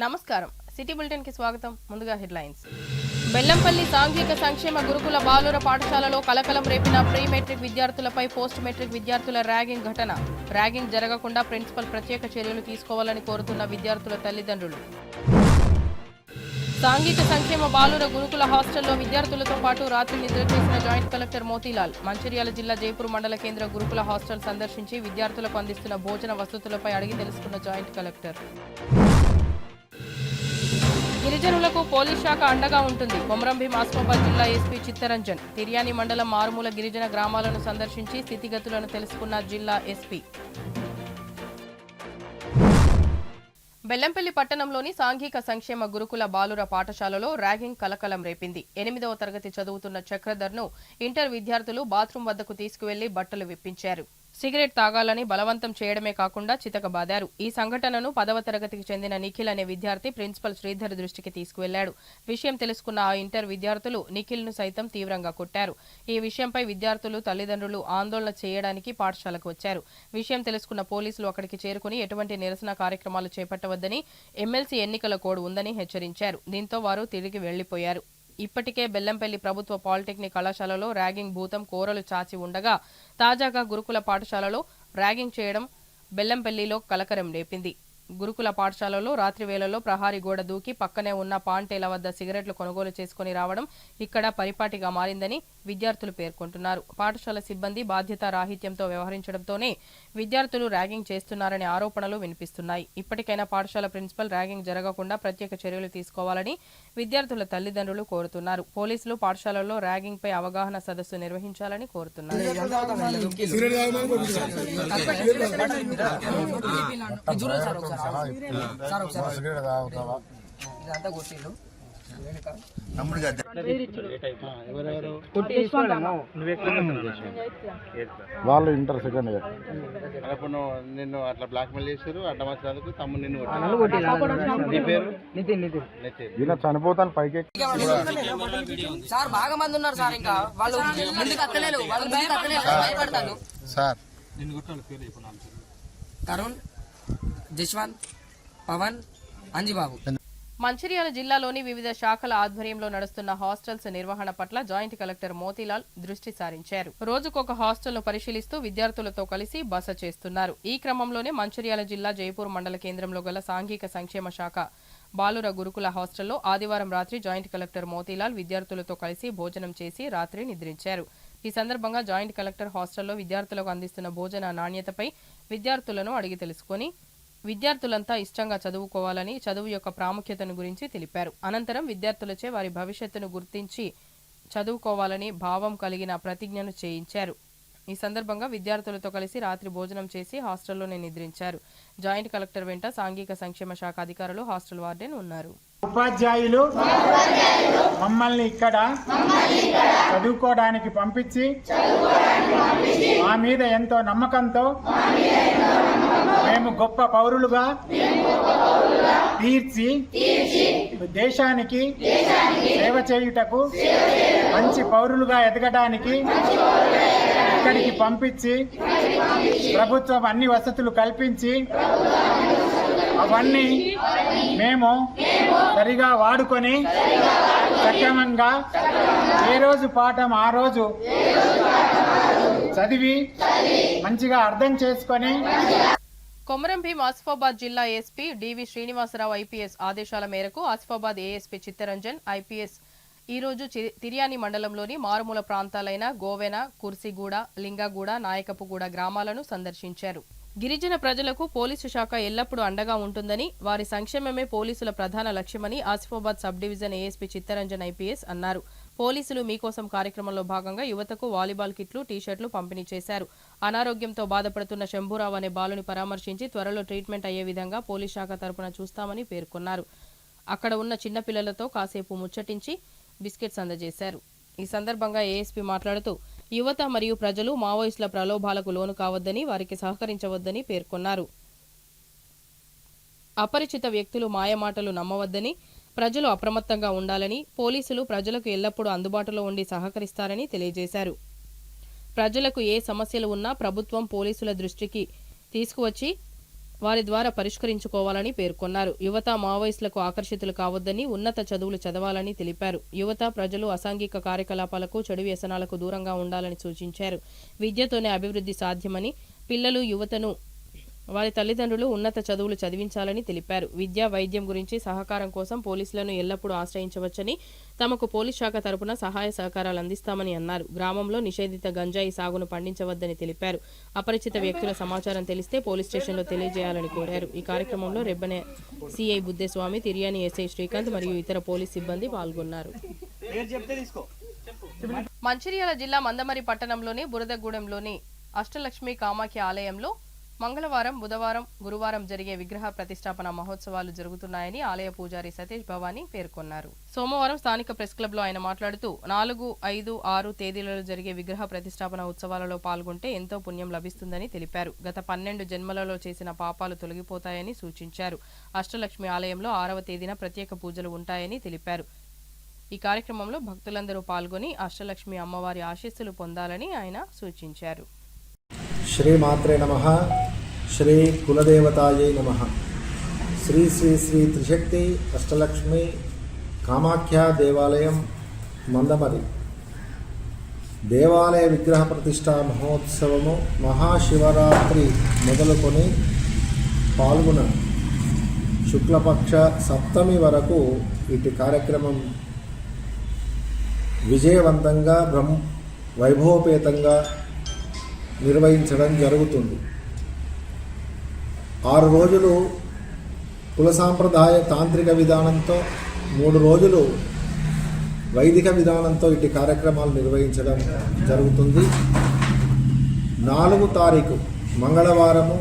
నమస్కారం city bulletin కి స్వాగతం ముందుగా హెడ్లైన్స్ బెల్లంపల్లి సాంఘిక సంక్షేమ గురుకుల బాలుర పాఠశాలలో కలకలం రేపిన ప్రీ మెట్రిక్ విద్యార్థులపై పోస్ట్ మెట్రిక్ విద్యార్థుల ర్యాగింగ్ ఘటన ర్యాగింగ్ జరగకుండా ప్రిన్సిపల్ ప్రత్యేక చర్యలు తీసుకోవాలని కోరుతున్న విద్యార్థుల తల్లిదండ్రులు సాంఘిక సంక్షేమ బాలుర గురుకుల హాస్టల్లో విద్యార్థులతో పాటు రాత్రి నిద్ర చేసిన జాయింట్ కలెక్టర్ మోతీలాల్ మంచిర్యాల జిల్లా జైపూర్ మండల కేంద్ర గురుకుల హాస్టల్ సందర్శించి విద్యార్థులకు అందిస్తున్న భోజన వసతులపై అడిగి తెలుసుకున్న జాయింట్ కలెక్టర్ గిరిజనులకు పోలీస్ శాఖ అండగా ఉంటుంది కొమరంభీం ఆసిఫాబాద్ జిల్లా ఎస్పీ చిత్తరంజన్ తిర్యాని మండలం మారుమూల గిరిజన గ్రామాలను సందర్శించి స్థితిగతులను తెలుసుకున్న జిల్లా ఎస్పీ బెల్లంపల్లి పట్టణంలోని సాంఘిక సంక్షేమ గురుకుల బాలుర పాఠశాలలో ర్యాగింగ్ కలకలం రేపింది 8వ తరగతి చదువుతున్న చక్రధర్ను ఇంటర్ విద్యార్థులు బాత్రూం వద్దకు తీసుకువెళ్లి బట్టలు విప్పించారు సిగరెట్ తాగాలని బలవంతం చేయడమే కాకుండా చితకబాదారు ఈ సంఘటనను 10వ తరగతికి చెందిన నిఖిల్ అనే విద్యార్థి ప్రిన్సిపల్ శ్రీధర్ దృష్టికి తీసుకువెళ్లాడు విషయం తెలుసుకున్న ఆ ఇంటర్ విద్యార్థులు నిఖిల్ ను సైతం తీవ్రంగా కొట్టారు ఈ విషయంపై విద్యార్థులు తల్లిదండ్రులు ఆందోళన చేయడానికి పాఠశాలకు వచ్చారు విషయం తెలుసుకున్న పోలీసులు అక్కడికి చేరుకుని ఎటువంటి నిరసన కార్యక్రమాలు చేపట్టవద్దని ఎమ్మెల్సీ ఎన్నికల కోడ్ ఉందని హెచ్చరించారు దీంతో వారు తిరిగి వెళ్లిపోయారు ఇప్పటికే బెల్లంపల్లి ప్రభుత్వ పాలిటెక్నిక్ కళాశాలలో ర్యాగింగ్ భూతం కోరలు చాచి ఉండగా తాజాగా గురుకుల పాఠశాలలో ర్యాగింగ్ చేయడం బెల్లంపల్లిలో కలకరం రేపింది గురుకుల పాఠశాలలో రాత్రి వేళల్లో ప్రహారీ గోడ దూకి పక్కనే ఉన్న పాంటేల వద్ద సిగరెట్లు కొనుగోలు చేసుకుని రావడం ఇక్కడ పరిపాటిగా మారిందని విద్యార్థులు పేర్కొంటున్నారు పాఠశాల సిబ్బంది బాధ్యతా రాహిత్యంతో వ్యవహరించడంతోనే విద్యార్థులు ర్యాగింగ్ చేస్తున్నారనే ఆరోపణలు వినిపిస్తున్నాయి ఇప్పటికైనా పాఠశాల ప్రిన్సిపల్ ర్యాగింగ్ జరగకుండా ప్రత్యేక చర్యలు తీసుకోవాలని విద్యార్థుల తల్లిదండ్రులు కోరుతున్నారు పోలీసులు పాఠశాలలో ర్యాగింగ్ పై అవగాహన సదస్సు నిర్వహించాలని కోరుతున్నారు వాళ్ళు ఇంటర్ సెకండ్ ఇయర్ అప్పుడు నిన్ను అట్లా బ్లాక్ మెయిల్ చేశారు అడ్డమాసినందుకు తమ్ముడు నిన్ను ఇలా చనిపోతాను పైకి సార్ బాగా మంది ఉన్నారు సార్ ఇంకా వాళ్ళు ముందుకు అక్కలేదు వాళ్ళు భయపడతాను సార్ తరుణ్ జశ్వంత్ పవన్ అంజిబాబు మంచిర్యాల జిల్లాలోని వివిధ శాఖల ఆధ్వర్యంలో నడుస్తున్న హాస్టల్స్ నిర్వహణ పట్ల జాయింట్ కలెక్టర్ మోతీలాల్ దృష్టి సారించారు రోజుకొక హాస్టల్ను పరిశీలిస్తూ విద్యార్థులతో కలిసి బస చేస్తున్నారు ఈ క్రమంలోనే మంచిర్యాల జిల్లా జైపూర్ మండల కేంద్రంలో గల సాంఘిక సంక్షేమ శాఖ బాలుర గురుకుల హాస్టల్లో ఆదివారం రాత్రి జాయింట్ కలెక్టర్ మోతీలాల్ విద్యార్థులతో కలిసి భోజనం చేసి రాత్రి నిద్రించారు ఈ సందర్భంగా జాయింట్ కలెక్టర్ హాస్టల్లో విద్యార్థులకు అందిస్తున్న భోజన నాణ్యతపై విద్యార్థులను అడిగి తెలుసుకుని విద్యార్థులంతా ఇష్టంగా చదువుకోవాలని చదువు యొక్క ప్రాముఖ్యతను గురించి తెలిపారు అనంతరం విద్యార్థులచే వారి భవిష్యత్తును గుర్తించి చదువుకోవాలని భావం కలిగిన ప్రతిజ్ఞను చేయించారు ఈ సందర్భంగా విద్యార్థులతో కలిసి రాత్రి భోజనం చేసి హాస్టల్లోనే నిద్రించారు జాయింట్ కలెక్టర్ వెంట సాంఘిక సంక్షేమ శాఖ అధికారులు హాస్టల్ వార్డెన్ ఉన్నారు ఉపాధ్యాయులు మమ్మల్ని ఇక్కడ చదువుకోవడానికి పంపించి మా మీద ఎంతో నమ్మకంతో మేము గొప్ప పౌరులుగా తీర్చి దేశానికి సేవ చేయుటకు మంచి పౌరులుగా ఎదగడానికి ఇక్కడికి పంపించి ప్రభుత్వం అన్ని వసతులు కల్పించి అవన్నీ మేము సరిగా వాడుకొని సక్రమంగా ఏ రోజు పాఠం ఆ రోజు చదివి మంచిగా అర్థం చేసుకొని కొమరంభీం ఆసిఫాబాద్ జిల్లా ఎస్పీ డివి శ్రీనివాసరావు ఐపీఎస్ ఆదేశాల మేరకు ఆసిఫాబాద్ ఏఎస్పీ చిత్తరంజన్ ఐపీఎస్ ఈ రోజు తిర్యాని మండలంలోని మారుమూల ప్రాంతాలైన గోవెన కుర్సిగూడ లింగగూడ నాయకపుగూడ గ్రామాలను సందర్శించారు గిరిజన ప్రజలకు పోలీసు శాఖ ఎల్లప్పుడూ అండగా ఉంటుందని వారి సంక్షేమమే పోలీసుల ప్రధాన లక్ష్యమని Asifabad sub division ASP Chittaranjan IPS అన్నారు పోలీసులు మీకోసం కార్యక్రమంలో భాగంగా యువతకు వాలీబాల్ కిట్లు టీషర్ట్లు పంపిణీ చేశారు అనారోగ్యంతో బాధపడుతున్న శంభూరావు అనే బాలుని పరామర్శించి త్వరలో ట్రీట్మెంట్ అయ్యే విధంగా పోలీస్ శాఖ తరపున చూస్తామని పేర్కొన్నారు అక్కడ ఉన్న చిన్నపిల్లలతో కాసేపు ముచ్చటించి బిస్కెట్స్ అందజేశారు ఈ సందర్భంగా ఏఎస్పీ మాట్లాడుతూ యువత మరియు ప్రజలు మావోయిస్టుల ప్రలోభాలకు లోను కావద్దని వారికి సహకరించవద్దని పేర్కొన్నారు అపరిచిత వ్యక్తులు మాయమాటలు నమ్మవద్దని ప్రజలు అప్రమత్తంగా ఉండాలని పోలీసులు ప్రజలకు ఎల్లప్పుడూ అందుబాటులో ఉండి సహకరిస్తారని తెలియజేశారు ప్రజలకు ఏ సమస్యలు ఉన్నా ప్రభుత్వం పోలీసుల దృష్టికి తీసుకువచ్చి వారి ద్వారా పరిష్కరించుకోవాలని పేర్కొన్నారు. యువత మావోయిస్టులకు ఆకర్షితులు కావద్దని, ఉన్నత చదువులు చదవాలని తెలిపారు. యువత ప్రజలు అసాంఘిక కార్యకలాపాలకు, చెడు వ్యసనాలకు దూరంగా ఉండాలని సూచించారు. విద్యతోనే అభివృద్ధి సాధ్యమని, పిల్లలు యువతను వారి తల్లిదండ్రులు ఉన్నత చదువులు చదివించాలని తెలిపారు. విద్య, వైద్యం గురించి సహకారం కోసం పోలీసులను ఎల్లప్పుడూ ఆశ్రయించవచ్చని, తమకు పోలీస్ శాఖ తరపున సహాయ సహకారాలు అందిస్తామని అన్నారు. గ్రామంలో నిషేధిత గంజాయి సాగును పండించవద్దని తెలిపారు. అపరిచిత వ్యక్తుల సమాచారం తెలిస్తే పోలీస్ స్టేషన్లో తెలియజేయాలని కోరారు. ఈ కార్యక్రమంలో రెబ్బెన సిఐ బుద్దేస్వామి, తిర్యాని ఎస్ఐ శ్రీకాంత్ మరియు ఇతర పోలీస్ సిబ్బంది పాల్గొన్నారు. మంచిర్యాల జిల్లా మందమరి పట్టణంలోని బురదగూడెంలోని అష్టలక్ష్మి కామాఖ్య ఆలయంలో మంగళవారం, బుధవారం, గురువారం జరిగే విగ్రహ ప్రతిష్టాపన మహోత్సవాలు జరుగుతున్నాయని ఆలయ పూజారి సతీష్ భవానీ పేర్కొన్నారు. సోమవారం స్థానిక ప్రెస్ క్లబ్ లో ఆయన మాట్లాడుతూ 4, 5, 6 తేదీలలో జరిగే విగ్రహ ప్రతిష్టాపన ఉత్సవాలలో పాల్గొంటే ఎంతో పుణ్యం లభిస్తుందని తెలిపారు. గత 12 జన్మలలో చేసిన పాపాలు తొలగిపోతాయని సూచించారు. అష్టలక్ష్మి ఆలయంలో 6వ తేదీన ప్రత్యేక పూజలు ఉంటాయని తెలిపారు. ఈ కార్యక్రమంలో భక్తులందరూ పాల్గొని అష్టలక్ష్మి అమ్మవారి ఆశీస్సులు పొందాలని ఆయన సూచించారు. శ్రీ మాత్రే నమః. శ్రీ కులదేవతాయై నమః. శ్రీ శ్రీ శ్రీ త్రిశక్తి అష్టలక్ష్మి కామాఖ్య దేవాలయం మందమరి దేవాలయ విగ్రహ ప్రతిష్టా మహోత్సవము మహాశివరాత్రి మొదలుకొని పాల్గొన శుక్లపక్ష సప్తమి వరకు ఇటు కార్యక్రమం విజయవంతంగా వైభవపేతంగా నిర్వహించడం జరుగుతుంది. 6 రోజులు కుల సాంప్రదాయ తాంత్రిక విధానంతో, 3 రోజులు వైదిక విధానంతో ఇటు కార్యక్రమాలు నిర్వహించడం జరుగుతుంది. 4 తారీఖు మంగళవారము,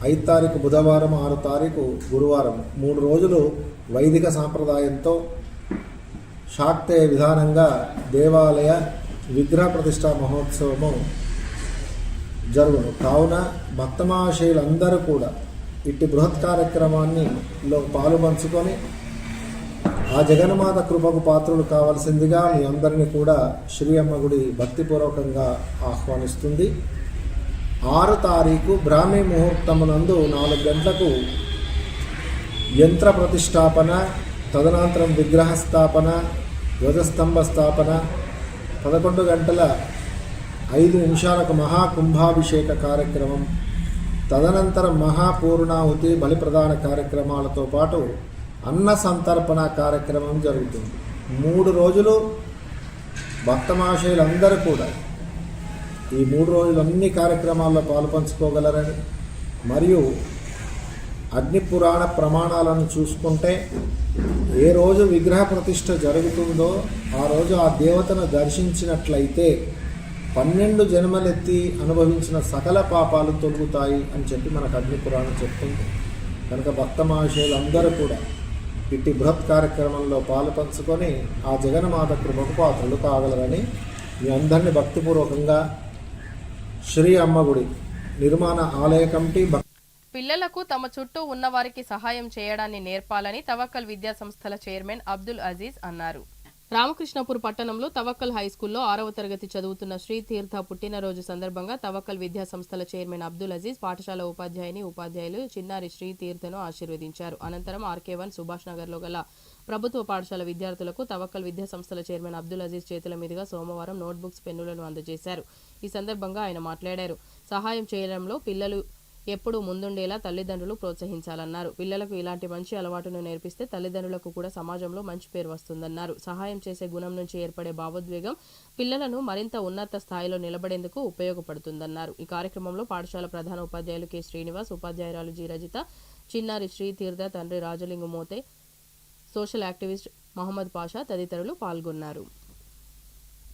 5 తారీఖు బుధవారం, 6 తారీఖు గురువారం 3 రోజులు వైదిక సాంప్రదాయంతో శాక్తేయ విధానంగా దేవాలయ విగ్రహ ప్రతిష్టా మహోత్సవము జరుగును. కావున భక్తమహాశయులందరూ కూడా ఇట్టి బృహత్ కార్యక్రమాన్ని పాలుపంచుకొని ఆ జగన్మాత కృపకు పాత్రలు కావాల్సిందిగా మీ అందరినీ కూడా శ్రీ అమ్మ గుడి భక్తిపూర్వకంగా ఆహ్వానిస్తుంది. 6 తారీఖు బ్రాహ్మీ ముహూర్తమునందు 4 గంటలకు యంత్ర ప్రతిష్టాపన, తదనంతరం విగ్రహ స్థాపన, ధ్వజస్తంభ స్థాపన, 11 గంటల 5 నిమిషాలకు మహాకుంభాభిషేక కార్యక్రమం, తదనంతరం మహాపూర్ణాహుతి బలిప్రదాన కార్యక్రమాలతో పాటు అన్న సంతర్పణ కార్యక్రమం జరుగుతుంది. 3 రోజులు భక్తమహాశయులందరూ కూడా ఈ 3 రోజులు అన్ని కార్యక్రమాల్లో పాలుపంచుకోగలరని, మరియు అగ్నిపురాణ ప్రమాణాలను చూసుకుంటే ఏ రోజు విగ్రహ ప్రతిష్ఠ జరుగుతుందో ఆ రోజు ఆ దేవతను దర్శించినట్లయితే 12 జన్మలెత్తి అనుభవించిన సకల పాపాలు తొలుగుతాయి అని చెప్పి మనకు అగ్నిపురాణం చెప్తుంది. కనుక భక్త మహాశయులందరూ కూడా ఇట్టి బృహత్ కార్యక్రమంలో పాలుపంచుకొని ఆ జగన్మాత కృపకు పాత్రలు కాగలరని మీ అందరినీ భక్తిపూర్వకంగా శ్రీ అమ్మగుడి నిర్మాణ ఆలయ కమిటీ పిల్లలకు తమ చుట్టూ ఉన్న వారికి సహాయం చేయడాన్ని నేర్పాలని తవక్కల్ విద్యా సంస్థల చైర్మన్ అబ్దుల్ అజీజ్ అన్నారు. రామకృష్ణపూర్ పట్టణంలో తవక్కల్ హైస్కూల్లో 6వ తరగతి చదువుతున్న శ్రీ తీర్థ పుట్టినరోజు సందర్భంగా తవక్కల్ విద్యా సంస్థల చైర్మన్ అబ్దుల్ అజీజ్ పాఠశాల ఉపాధ్యాయులు చిన్నారి శ్రీ తీర్థను ఆశీర్వదించారు. అనంతరం ఆర్కే1 సుభాష్ నగర్లో గల ప్రభుత్వ పాఠశాల విద్యార్థులకు తవక్కల్ విద్యా సంస్థల చైర్మన్ అబ్దుల్ అజీజ్ చేతుల మీదుగా సోమవారం నోట్బుక్స్, పెన్నులను అందజేశారు. ఈ సందర్భంగా ఆయన మాట్లాడారు. సహాయం చేయడంలో పిల్లలు ఎప్పుడూ ముందుండేలా తల్లిదండ్రులు ప్రోత్సహించాలన్నారు. పిల్లలకు ఇలాంటి మంచి అలవాటును నేర్పిస్తే తల్లిదండ్రులకు కూడా సమాజంలో మంచి పేరు వస్తుందన్నారు. సహాయం చేసే గుణం నుంచి ఏర్పడే భావోద్వేగం పిల్లలను మరింత ఉన్నత స్థాయిలో నిలబడేందుకు ఉపయోగపడుతుందన్నారు. ఈ కార్యక్రమంలో పాఠశాల ప్రధాన ఉపాధ్యాయులు కె శ్రీనివాస్, ఉపాధ్యాయురాలు జి రజిత, చిన్నారి శ్రీ తీర్థ తండ్రి రాజలింగు మోతే, సోషల్ యాక్టివిస్ట్ మహమ్మద్ పాషా తదితరులు పాల్గొన్నారు.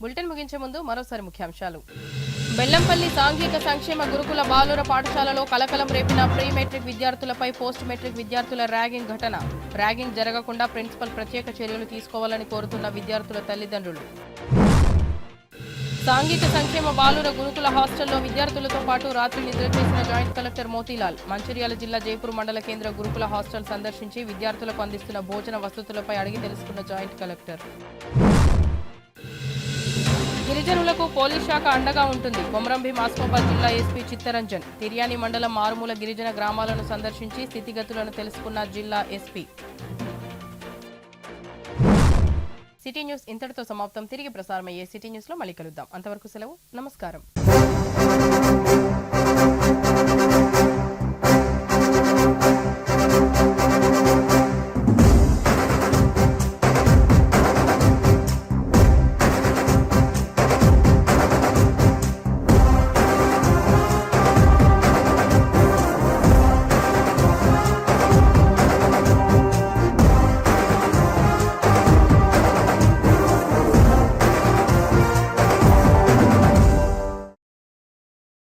బులెటిన్ ముగించే ముందు మరోసారి ముఖ్యాంశాలు. బెల్లంపల్లి సాంఘిక సంక్షేమ గురుకుల బాలుర పాఠశాలలో కలకలం రేపిన ప్రీ మెట్రిక్ విద్యార్థులపై పోస్ట్ మెట్రిక్ విద్యార్థుల ర్యాగింగ్ ఘటన. ర్యాగింగ్ జరగకుండా ప్రిన్సిపల్ ప్రత్యేక చర్యలు తీసుకోవాలని కోరుతున్న విద్యార్థుల తల్లిదండ్రులు. సాంఘిక సంక్షేమ బాలుర గురుకుల హాస్టల్లో విద్యార్థులతో పాటు రాత్రి నిద్ర చేసిన జాయింట్ కలెక్టర్ మోతీలాల్. మంచిర్యాల జిల్లా జైపూర్ మండల కేంద్ర గురుకుల హాస్టల్ సందర్శించి విద్యార్థులకు అందిస్తున్న భోజన వసతులపై అడిగి తెలుసుకున్న జాయింట్ కలెక్టర్. గిరిజనులకు పోలీస్ శాఖ అండగా ఉంటుంది. కొమరంభీం ఆసిఫాబాద్ జిల్లా ఎస్పీ చిత్తరంజన్. తిర్యాని మండలం మారుమూల గిరిజన గ్రామాలను సందర్శించి స్థితిగతులను తెలుసుకున్న జిల్లా ఎస్పీ. సిటీ న్యూస్ ఇంతటితో సమాప్తం. తిరిగి ప్రసారమయ్యే సిటీ న్యూస్ లో మళ్ళీ కలుద్దాం. అంతవరకు సెలవు. నమస్కారం.